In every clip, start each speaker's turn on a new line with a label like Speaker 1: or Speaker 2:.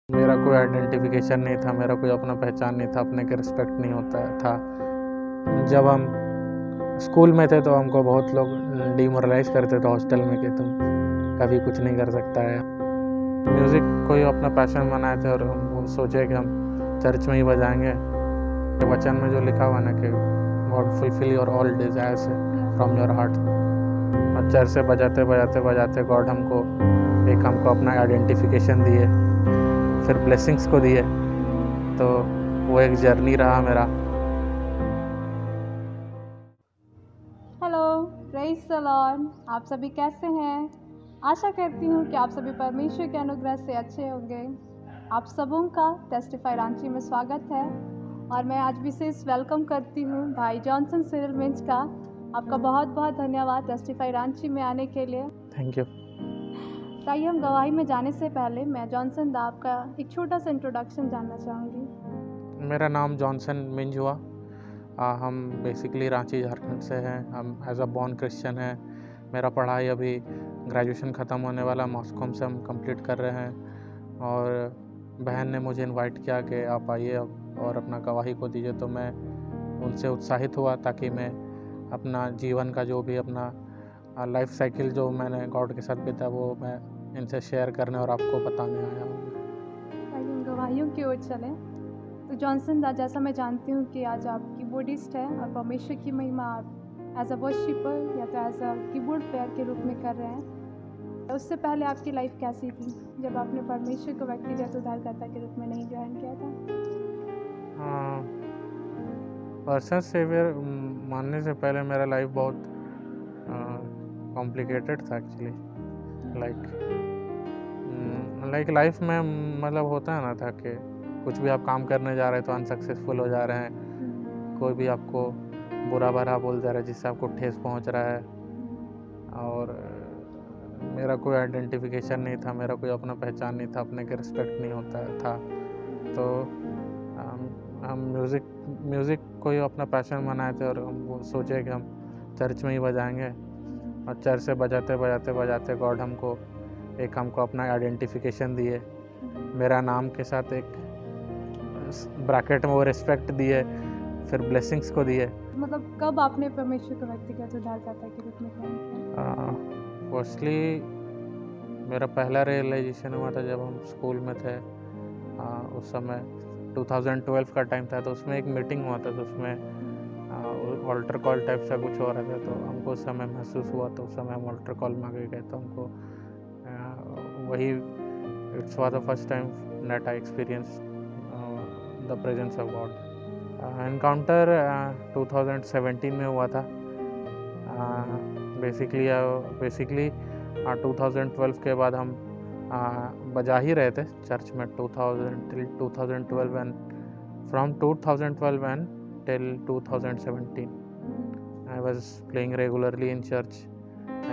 Speaker 1: मेरा कोई आइडेंटिफिकेशन नहीं था, मेरा कोई अपना पहचान नहीं था, अपने के रिस्पेक्ट नहीं होता था। जब हम स्कूल में थे तो हमको बहुत लोग डिमोरलाइज़ करते थे हॉस्टल में कि तुम कभी कुछ नहीं कर सकता है। म्यूज़िक को ही अपना पैशन बनाए थे और हम सोचे कि हम चर्च में ही बजाएँगे। वचन में जो लिखा हुआ ना कि God fulfil your all desires from your heart. और चर्च से बजाते गॉड हमको अपना आइडेंटिफिकेशन दिए, फिर ब्लेसिंग्स को दिए। तो वो एक जर्नी रहा मेरा।
Speaker 2: Hello, praise the Lord. आप सभी कैसे हैं? आशा करती हूँ कि आप सभी परमेश्वर के अनुग्रह से अच्छे होंगे। आप सबों का टेस्टिफाई रांची में स्वागत है और मैं आज विशेष वेलकम करती हूँ भाई जॉनसन सिरिल मिंच का। आपका बहुत बहुत धन्यवाद टेस्टिफाई रांची में आने के लिए।
Speaker 1: Thank you.
Speaker 2: ताइए हम गवाही में जाने से पहले मैं जॉनसन दा आपका एक छोटा सा इंट्रोडक्शन जानना चाहूँगी।
Speaker 1: मेरा नाम जॉनसन मिंज हुआ। हम बेसिकली रांची झारखंड से हैं। हम एज अ बॉर्न क्रिश्चियन हैं। मेरा पढ़ाई अभी ग्रेजुएशन ख़त्म होने वाला, मॉस्कॉम से हम कंप्लीट कर रहे हैं। और बहन ने मुझे इनवाइट किया कि आप आइए अब और अपना गवाही को दीजिए। तो मैं उनसे उत्साहित हुआ ताकि मैं अपना जीवन का जो भी अपना लाइफ साइकिल जो मैंने गॉड के साथ बिताया वो मैं इनसे शेयर करने और आपको बताने आया हूँ।
Speaker 2: आइए हम गवाहियों की ओर चलें। तो जॉनसन दा, जैसा मैं जानती हूँ कि आज आप कीबोर्डिस्ट हैं और परमेश्वर की महिमा आप एज अ वर्शिपर या तो एज अ कीबोर्ड प्लेयर के रूप में कर रहे हैं। तो उससे पहले आपकी लाइफ कैसी थी जब आपने परमेश्वर को व्यक्तिगत उद्धारकर्ता के रूप में नहीं ग्रहण किया था?
Speaker 1: पर्सनल सेवियर मानने से पहले मेरा लाइफ बहुत कॉम्प्लिकेटेड था एक्चुअली। लाइक लाइफ में मतलब होता है ना था कि कुछ भी आप काम करने जा रहे हैं तो अनसक्सेसफुल हो जा रहे हैं। कोई भी आपको बुरा भला बोल जा रहा है जिससे आपको ठेस पहुंच रहा है। और मेरा कोई आइडेंटिफिकेशन नहीं था, मेरा कोई अपना पहचान नहीं था, अपने के रिस्पेक्ट नहीं होता था। तो हम म्यूज़िक को ही अपना पैशन बनाए थे और हम वो सोचे कि हम चर्च में ही बजाएंगे। और चर्च से बजाते गॉड हमको अपना आइडेंटिफिकेशन दिए। मेरा नाम के साथ एक ब्रैकेट में वो रिस्पेक्ट दिए, फिर ब्लेसिंग्स को दिए।
Speaker 2: मतलब कब आपने परमेश्वर को व्यक्तिगत उद्धारकर्ता के रूप में ग्रहण किया?
Speaker 1: फर्स्टली मेरा पहला रियलाइजेशन हुआ था जब हम स्कूल में थे। उस समय 2012 का टाइम था, तो उसमें एक मीटिंग हुआ था। तो उसमें ऑल्टर कॉल टाइप सा कुछ हो रहा था, तो हमको उस समय महसूस हुआ। तो उस समय हम ऑल्टर कॉल में आगे गए तो हमको वही it's was the first time that I experience the presence of God. Encounter 2017 में हुआ था। बेसिकली 2012 के बाद हम बजा ही रहे थे चर्च में 2012 and from 2012 and till 2017 I was playing regularly in church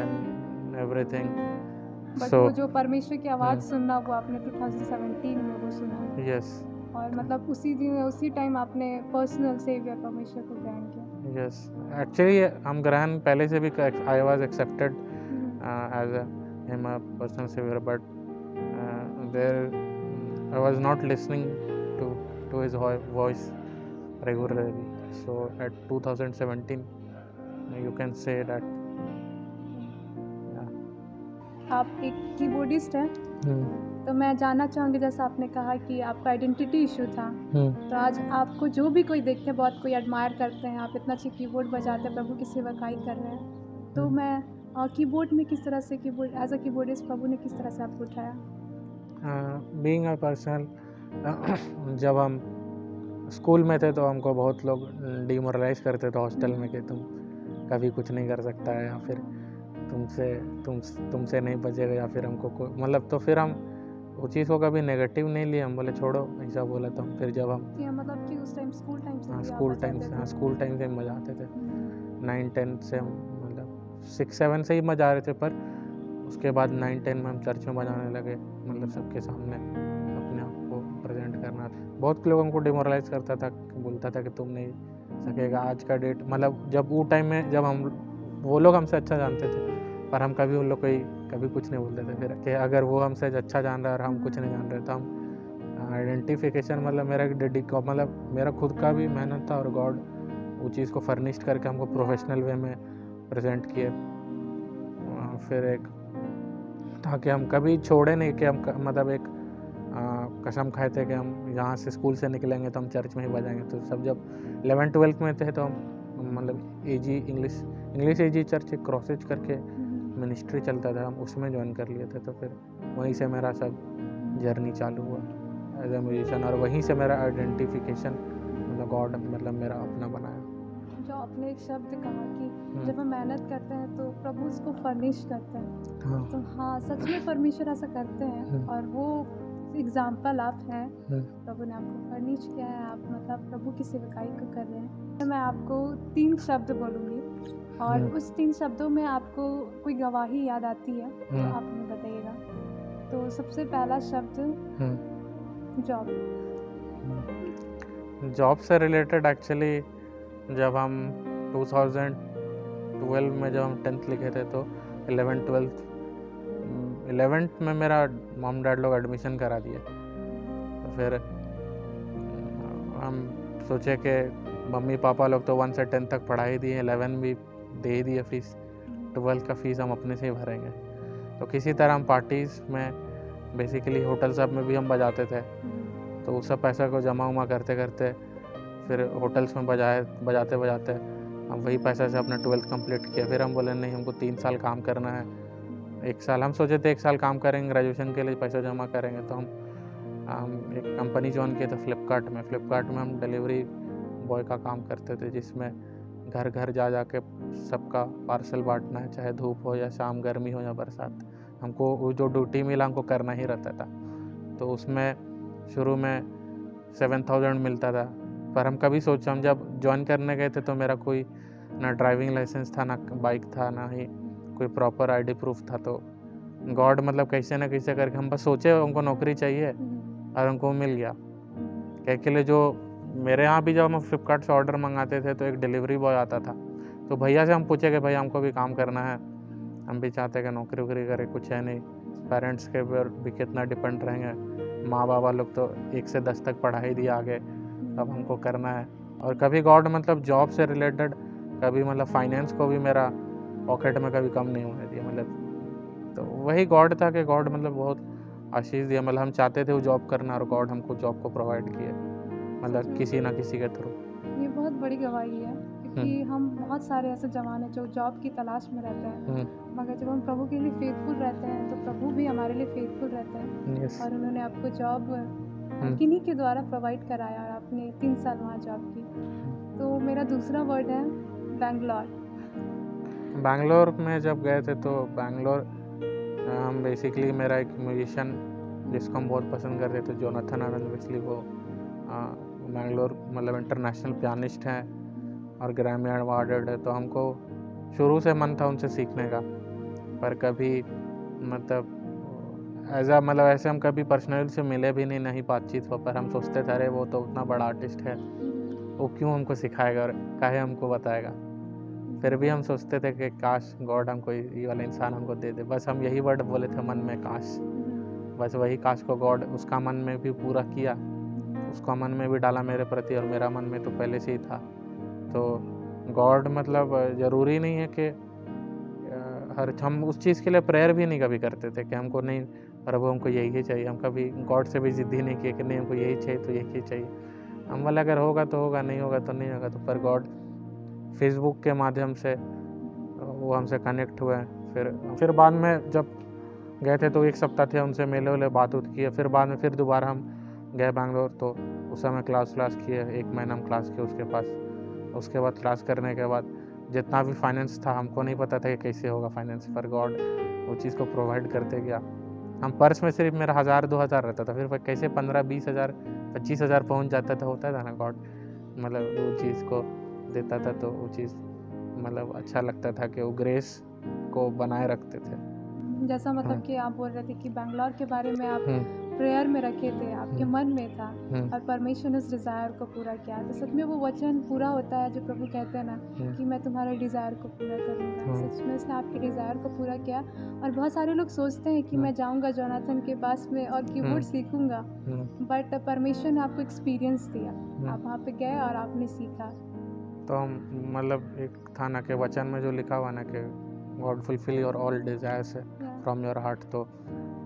Speaker 1: and everything.
Speaker 2: But वो जो परमेश्वर की आवाज़ सुनना वो आपने 2017 में वो सुना।
Speaker 1: Yes.
Speaker 2: और मतलब उसी दिन उसी टाइम आपने पर्सनल सेवियर परमेश्वर को ग्रहण किया।
Speaker 1: Yes. Actually हम ग्रहण पहले से भी I was accepted as him a personal savior, but there I was not listening to his voice regularly. So at 2017 you can say that
Speaker 2: आप एक कीबोर्डिस्ट हैं। तो मैं जानना चाहूँगी, जैसा आपने कहा कि आपका आइडेंटिटी इशू था, तो आज आपको जो भी कोई देखते बहुत कोई एडमायर करते हैं, आप इतना अच्छी कीबोर्ड बजाते हैं, प्रभु की सेवकाई कर रहे हैं। तो मैं कीबोर्ड में किस तरह से एज अ कीबोर्डिस्ट प्रभु ने किस तरह से आपको उठाया?
Speaker 1: बीइंग अ पर्सन जब हम स्कूल में थे तो हमको बहुत लोग डिमोरलाइज़ करते थे हॉस्टल में कि तुम कभी कुछ नहीं कर सकता है, या फिर तुमसे नहीं बचेगा, या फिर हमको मतलब। तो फिर हम उस चीज़ को कभी नेगेटिव नहीं लिए, हम बोले छोड़ो, ऐसा बोला। तो फिर जब हम
Speaker 2: मतलब कि उस टाइम स्कूल टाइम से
Speaker 1: स्कूल टाइम से मजाते थे। 9-10 से हम मतलब 6-7 से ही मजा रहे थे, पर उसके बाद 9-10 में हम चर्च में बजाने लगे, मतलब सबके सामने अपने आप को प्रेजेंट करना। बहुत लोगों को डिमोरलाइज करता था, बोलता था कि तुम नहीं सकेगा। आज का डेट मतलब जब वो टाइम में जब हम वो लोग हमसे अच्छा जानते थे, पर हम कभी उन लोग को कभी कुछ नहीं बोलते थे। फिर कि अगर वो हमसे अच्छा जान रहा है और हम कुछ नहीं जान रहे, तो हम आइडेंटिफिकेशन मतलब मेरा एक मतलब मेरा खुद का भी मेहनत था और गॉड वो चीज़ को फर्निश्ड करके हमको प्रोफेशनल वे में प्रेजेंट किए। फिर एक था कि हम कभी छोड़े नहीं कि हम मतलब एक कसम खाए थे कि हम यहाँ से स्कूल से निकलेंगे तो हम चर्च में ही बजाएंगे। तो सब जब 11th-12th में थे तो हम मतलब एजी इंग्लिश एजी चर्च क्रॉसेज करके मिनिस्ट्री चलता था, हम उसमें ज्वाइन कर लिए थे। तो फिर वहीं से मेरा सब जर्नी चालू हुआ एज ए म्यूजिशियन और वहीं से मेरा आइडेंटिफिकेशन मतलब गॉड मतलब मेरा अपना बनाया।
Speaker 2: जो आपने एक शब्द कहा कि जब हम मेहनत करते हैं तो प्रभु उसको फर्निश करते हैं।
Speaker 1: हाँ
Speaker 2: तो हाँ, सच में परमेश्वर ऐसा करते हैं और वो एग्जाम्पल आप हैं। प्रभु ने आपको फर्निश किया है, आप मतलब प्रभु की सेवकाई को कर रहे हैं। तो मैं आपको 3 शब्द बोलूँगी और उस 3 शब्दों में आपको कोई गवाही याद आती है तो आप हमें बताइएगा। तो सबसे पहला शब्द जॉब।
Speaker 1: जॉब से रिलेटेड एक्चुअली जब हम 2012 में जब हम 10th लिखे थे तो 11th में मेरा मॉम डैड लोग एडमिशन करा दिए। तो फिर हम सोचे कि मम्मी पापा लोग तो 1 से 10 तक पढ़ाई दिए, 11 भी दे ही दिए फीस, 12 का फीस हम अपने से ही भरेंगे। तो किसी तरह हम पार्टीज़ में बेसिकली होटल सब में भी हम बजाते थे। तो उस सब पैसा को जमा उमा करते करते फिर होटल्स में बजाते बजाते हम वही पैसा से अपना 12th कंप्लीट किया। फिर हम बोले नहीं, हमको 3 साल काम करना है। 1 साल हम सोचे थे 1 साल काम करेंगे, ग्रेजुएशन के लिए पैसा जमा करेंगे। तो हम एक कंपनी ज्वाइन किए थे फ्लिपकार्ट में हम डिलीवरी बॉय का काम करते थे, जिसमें घर घर जा के सबका पार्सल बांटना है, चाहे धूप हो या शाम, गर्मी हो या बरसात। हमको वो जो ड्यूटी मिला हमको करना ही रहता था। तो उसमें शुरू में 7,000 मिलता था, पर हम कभी सोचा, हम जब ज्वाइन करने गए थे तो मेरा कोई ना ड्राइविंग लाइसेंस था, ना बाइक था, ना ही कोई प्रॉपर आईडी प्रूफ था। तो गॉड मतलब कैसे ना कैसे करके हम बस सोचे हमको नौकरी चाहिए और हमको मिल गया। के लिए जो मेरे यहाँ भी जब हम फ्लिपकार्ट से ऑर्डर मंगाते थे तो एक डिलीवरी बॉय आता था। तो भैया से हम पूछे कि भाई हमको भी काम करना है, हम भी चाहते हैं कि नौकरी वोकरी करें, कुछ है नहीं, पेरेंट्स के ऊपर भी कितना डिपेंड रहेंगे, माँ बाबा लोग तो 1 से 10 तक पढ़ाई दिया आगे, अब हमको करना है। और कभी गॉड मतलब जॉब से रिलेटेड कभी मतलब फाइनेंस को भी मेरा पॉकेट में कभी कम नहीं होने दिया। मतलब तो वही गॉड था कि गॉड मतलब बहुत आशीष दिया। मतलब हम चाहते थे वो जॉब करना और गॉड हमको जॉब को प्रोवाइड किए, मतलब किसी ना किसी के थ्रू।
Speaker 2: ये बहुत बड़ी गवाही है क्योंकि हम बहुत सारे ऐसे जवान हैं जो जॉब की तलाश में रहते हैं, मगर जब हम प्रभु के लिए फेथफुल रहते हैं तो प्रभु भी हमारे लिए फेथफुल रहते हैं। और उन्होंने आपको जॉब किन्हीं के द्वारा प्रोवाइड कराया और आपने 3 साल वहाँ जॉब की। तो मेरा दूसरा वर्ड है
Speaker 1: बैंगलोर में जब गए थे तो बैंगलोर हम बेसिकली मेरा एक म्यूजिशियन जिसको हम बहुत पसंद करते थे, जोनाथन आनंद वेस्ली, वो बैंगलोर मतलब इंटरनेशनल पियानिस्ट हैं और ग्रैमी अवार्डेड है। तो हमको शुरू से मन था उनसे सीखने का, पर कभी मतलब मतलब ऐसे हम कभी पर्सनली से मिले भी नहीं, नहीं बातचीत हो। पर हम सोचते थे अरे वो तो उतना बड़ा आर्टिस्ट है, वो क्यों हमको सिखाएगा और काहे हमको बताएगा। फिर भी हम सोचते थे कि काश गॉड हमको ये वाला इंसान हमको दे दे। बस हम यही वर्ड बोले थे मन में, काश। बस वही काश को गॉड उसका मन में भी पूरा किया, उसका मन में भी डाला मेरे प्रति, और मेरा मन में तो पहले से ही था। तो गॉड मतलब ज़रूरी नहीं है कि हम उस चीज़ के लिए प्रेयर भी नहीं कभी करते थे कि हमको नहीं प्रभु हमको यही चाहिए। हम कभी गॉड से भी ज़िद्दी नहीं किए कि नहीं हमको यही चाहिए तो यही चाहिए। हम बोले अगर होगा तो होगा, नहीं होगा तो नहीं होगा। तो पर गॉड फेसबुक के माध्यम से वो हमसे कनेक्ट हुए। फिर बाद में जब गए थे तो 1 सप्ताह थे, उनसे मिले उले, बात उत किए। फिर बाद में फिर दोबारा हम गए बैंगलोर, तो उस समय क्लास किए, 1 महीना हम क्लास किए उसके पास। उसके बाद क्लास करने के बाद जितना भी फाइनेंस था, हमको नहीं पता था कि कैसे होगा फाइनेंस, पर गॉड वो चीज़ को प्रोवाइड करते गया। हम पर्स में सिर्फ मेरा 1,000-2,000 रहता था, फिर कैसे 15-20,000 25,000 पहुँच जाता था। होता था ना गॉड मतलब वो चीज़ को देता था, तो वो चीज़ मतलब अच्छा लगता था कि वो ग्रेस को बनाए रखते थे।
Speaker 2: जैसा मतलब कि आप बोल रहे थे कि बैंगलोर के बारे में आप प्रेयर में रखे थे, आपके
Speaker 1: हम्म,
Speaker 2: मन में था
Speaker 1: हम्म,
Speaker 2: और परमेश्वर ने उस डिज़ायर को पूरा किया, तो सच में वो वचन पूरा होता है जो प्रभु कहते हैं ना
Speaker 1: हम्म,
Speaker 2: कि मैं तुम्हारे डिज़ायर को पूरा करूँगा।
Speaker 1: हम्म,
Speaker 2: सच में उसने आपके डिज़ायर को पूरा किया। और बहुत सारे लोग सोचते हैं कि
Speaker 1: हम्म,
Speaker 2: मैं जाऊँगा जोनाथन के पास में और कीबोर्ड सीखूँगा, बट परमेश्वर ने आपको एक्सपीरियंस दिया। आप वहाँ पे गए और आपने सीखा।
Speaker 1: तो हम मतलब एक था ना कि वचन में जो लिखा हुआ ना कि God fulfil your all desires from your heart, तो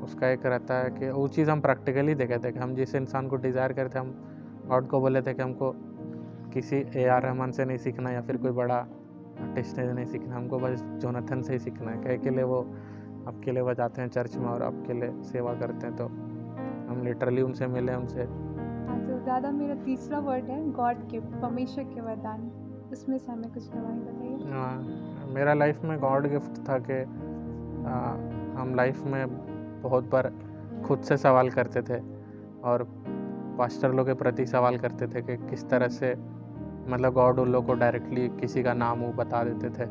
Speaker 1: उसका एक रहता है कि वो चीज़ हम प्रैक्टिकली देखे थे कि हम जिस इंसान को डिज़ायर करते हम गॉड को बोले थे कि हमको किसी AR रहमान से नहीं सीखना या फिर कोई बड़ा आर्टिस्ट से नहीं सीखना, हमको बस जोनाथन से ही सीखना है। कहे के लिए वो आपके लिए बजाते हैं चर्च में और आपके लिए सेवा करते हैं, तो हम लिटरली उनसे मिले, उनसे
Speaker 2: हाँ, तो दादा मेरा तीसरा वर्ड है गॉड गिफ्ट, परमेश्वर के वरदान। उसमें से हमें कुछ गवाही बताइए।
Speaker 1: मेरा लाइफ में गॉड गिफ्ट था कि हम लाइफ में बहुत बार खुद से सवाल करते थे और पास्टर लोग के प्रति सवाल करते थे कि किस तरह से मतलब गॉड उन लोग को डायरेक्टली किसी का नाम वो बता देते थे।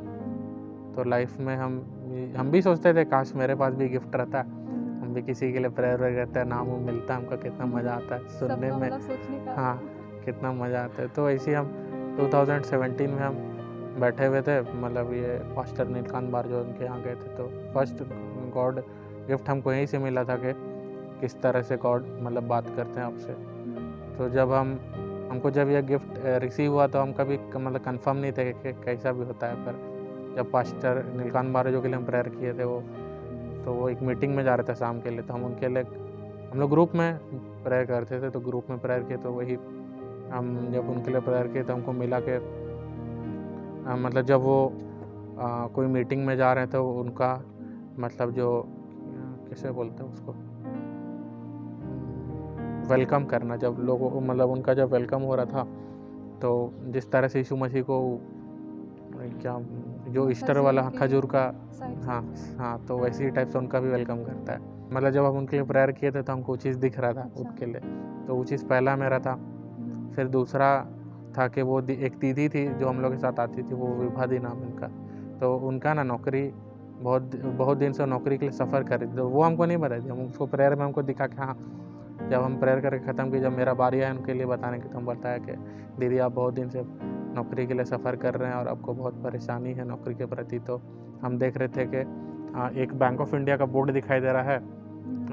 Speaker 1: तो लाइफ में हम भी सोचते थे काश मेरे पास भी गिफ्ट रहता, हम भी किसी के लिए प्रेयर करते हैं, नाम वो मिलता, हमको कितना मज़ा आता है सुनने
Speaker 2: सबका
Speaker 1: में।
Speaker 2: मतलब सोचने का।
Speaker 1: हाँ, कितना मज़ा आता है। तो ऐसे ही हम 2017 में हम बैठे हुए थे, मतलब ये पास्टर नीलकांत बार जो उनके यहाँ गए थे, तो फर्स्ट गॉड गिफ्ट हमको यहीं से मिला था कि किस तरह से गॉड मतलब बात करते हैं आपसे। तो जब हमको जब यह गिफ्ट रिसीव हुआ तो हम कभी मतलब कंफर्म नहीं थे कि कैसा भी होता है, पर जब पास्टर नीलकांत महाराज के लिए हम प्रेयर किए थे वो एक मीटिंग में जा रहे थे शाम के लिए, तो हम उनके लिए हम लोग ग्रुप में प्रेयर करते थे, तो ग्रुप में प्रेयर किए, तो वही हम जब उनके लिए प्रेयर किए तो हमको मिला कि मतलब जब वो कोई मीटिंग में जा रहे थे तो उनका मतलब जो कैसे बोलते हैं उसको, वेलकम करना, जब लोगों को मतलब उनका जब वेलकम हो रहा था, तो जिस तरह से यीशु मसीह को क्या जो ईस्टर वाला खजूर का, हाँ हाँ, तो वैसे ही टाइप से उनका भी वेलकम करता है। मतलब जब हम उनके लिए प्रेयर किए थे तो हमको वो चीज़ दिख रहा था उनके लिए, तो वो चीज़ पहला मेरा था। फिर दूसरा था कि वो एक दीदी थी जो हम लोग के साथ आती थी, वो विभादी नाम उनका, तो उनका ना नौकरी बहुत दिन से नौकरी के लिए सफ़र कर रही थी, तो वो हमको नहीं बताई थी, हम उसको प्रेयर में हमको दिखा कि हाँ, जब हम प्रेयर करके ख़त्म की, जब मेरा बारी आया उनके लिए बताने की, तो हम बताया कि दीदी आप बहुत दिन से नौकरी के लिए सफ़र कर रहे हैं और आपको बहुत परेशानी है नौकरी के प्रति, तो हम देख रहे थे कि एक बैंक ऑफ इंडिया का बोर्ड दिखाई दे रहा है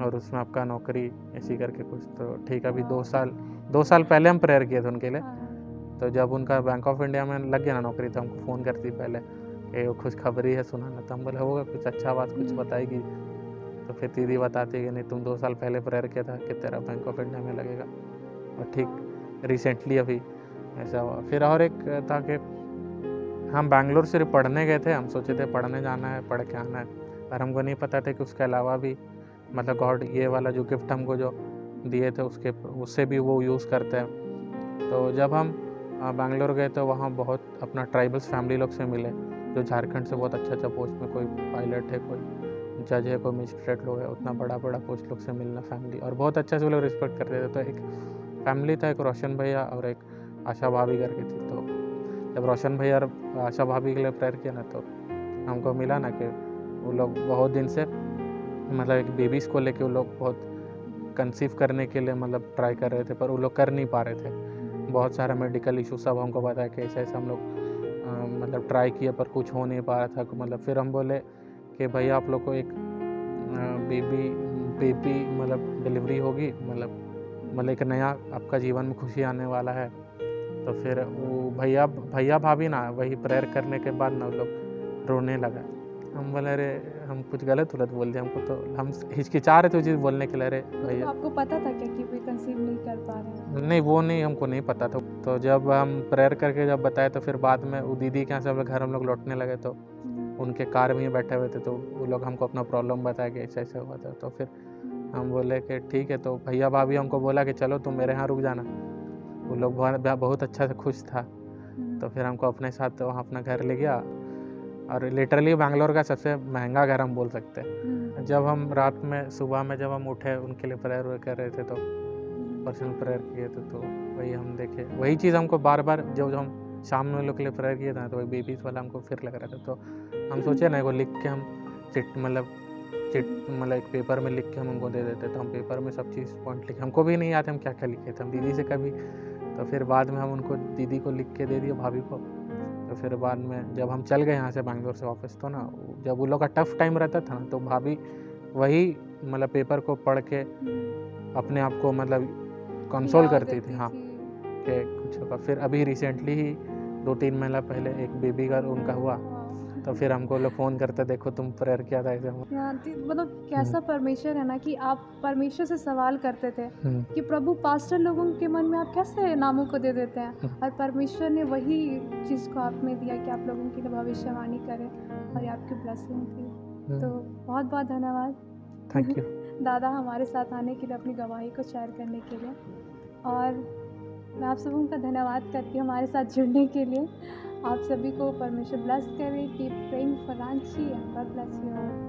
Speaker 1: और उसमें आपका नौकरी ऐसी करके कुछ, तो ठीक है, अभी 2 साल पहले हम प्रेयर किए थे उनके लिए, तो जब उनका बैंक ऑफ इंडिया में लग गया ना नौकरी, तो हमको फ़ोन करती पहले कि वो खुशखबरी है सुनाना, तो हम बोले होगा कुछ अच्छा बात कुछ बताएगी, तो फिर दीदी बताती कि नहीं तुम 2 साल पहले प्रेयर किया था कि तेरा बैंक ऑफ इंडिया में लगेगा, और ठीक रिसेंटली अभी ऐसा हुआ। फिर और एक था कि हम बैंगलोर सिर्फ पढ़ने गए थे, हम सोचे थे पढ़ने जाना है, पढ़ के आना है, पर हमको नहीं पता था कि उसके अलावा भी मतलब गॉड ये वाला जो गिफ्ट हमको जो दिए थे उससे भी वो यूज़ करते हैं। तो जब हम बैंगलोर गए तो वहाँ बहुत अपना ट्राइबल्स फैमिली लोग से मिले, जो झारखंड से बहुत अच्छा पोस्ट में, कोई पायलट है, कोई जज है, कोई मजिस्ट्रेट लोग है, उतना बड़ा पोस्ट लोग से मिलना फैमिली, और बहुत अच्छा से वो लोग रिस्पेक्ट करते थे। तो एक फैमिली था, एक रोशन भैया और एक आशा भाभी करके थी, तो जब रोशन भैया और आशा भाभी के लिए प्रेयर किया ना, तो हमको मिला ना कि वो लोग बहुत दिन से मतलब एक बेबीज़ को लेके वो लोग बहुत कंसीव करने के लिए मतलब ट्राई कर रहे थे, पर वो लोग कर नहीं पा रहे थे, बहुत सारा मेडिकल इशू सब हमको बताया कि ऐसे ऐसे हम लोग मतलब ट्राई किए पर कुछ हो नहीं पा रहा था। मतलब फिर हम बोले कि भैया आप लोग को एक बेबी मतलब डिलीवरी होगी, मतलब एक नया आपका जीवन में खुशी आने वाला है। तो फिर वो भैया भाभी ना वही प्रेयर करने के बाद ना वो लोग रोने लगा। हम बोले अरे हम कुछ गलत बोल दिया, हमको तो हम हिचकिचा रहे थे वो चीज़ बोलने के लिए। अरे भैया
Speaker 2: आपको पता था क्या कि वे कंसीव नहीं कर पा रहे हैं?
Speaker 1: नहीं, वो नहीं, हमको नहीं पता था। तो जब हम प्रेयर करके जब बताए, तो फिर बाद में वो दीदी के यहाँ से घर हम लोग लौटने लगे, तो उनके कार में ही बैठे हुए थे, तो वो लोग हमको अपना प्रॉब्लम बताया कि ऐसा ऐसा हुआ था। तो फिर हम बोले कि ठीक है, तो भैया भाभी हमको बोला कि चलो तुम मेरे यहाँ रुक जाना। वो लोग बहुत अच्छा से खुश था, तो फिर हमको अपने साथ वहाँ अपना घर ले गया, और लिटरली बैंगलोर का सबसे महंगा घर हम बोल सकते हैं। जब हम रात में सुबह में जब हम उठे उनके लिए प्रेयर कर रहे थे, तो पर्सनल प्रेयर किए थे, तो वही हम देखे, वही चीज़ हमको बार बार जब हम शाम में लोग के लिए प्रेयर किए थे, तो वही बेबीज़ वाला हमको फिर लग रहा था। तो हम सोचे ना वो लिख के हम मतलब चिट मतलब एक पेपर में लिख के हम उनको दे देते, तो हम पेपर में सब चीज़ पॉइंट लिखे, हमको भी नहीं याद हम क्या-क्या लिखे थे, हम दीदी से कभी, तो फिर बाद में हम उनको दीदी को लिख के दे दिए, भाभी को। तो फिर बाद में जब हम चल गए यहाँ से बैंगलोर से वापस, तो ना जब उन लोग का टफ टाइम रहता था ना, तो भाभी वही मतलब पेपर को पढ़ के अपने आप को मतलब कंसोल
Speaker 2: हिलावा
Speaker 1: करती थी,
Speaker 2: देती
Speaker 1: हाँ,
Speaker 2: थी।
Speaker 1: कि कुछ होगा। फिर अभी रिसेंटली ही 2-3 महीना पहले एक बेबी गर्ल उनका हुआ,
Speaker 2: वाह।
Speaker 1: तो फिर हमको लोग फ़ोन करते, देखो तुम प्रेयर किया था ऐसे हुआ।
Speaker 2: हाँ, मतलब कैसा परमेश्वर है ना कि आप परमेश्वर से सवाल करते थे कि प्रभु पास्टर लोगों के मन में आप कैसे नामों को दे देते हैं, और परमेश्वर ने वही चीज़ को आप में दिया कि आप लोगों के लिए भविष्यवाणी करें, और ये आपकी ब्लेसिंग थी। तो बहुत बहुत धन्यवाद
Speaker 1: थैंक यू।
Speaker 2: दादा, हमारे साथ आने के लिए, अपनी गवाही को शेयर करने के लिए। और मैं आप सबों का धन्यवाद करती हूँ हमारे साथ जुड़ने के लिए। आप सभी को परमेश्वर ब्लेस करे। Keep praying for Ranchi and God bless you all.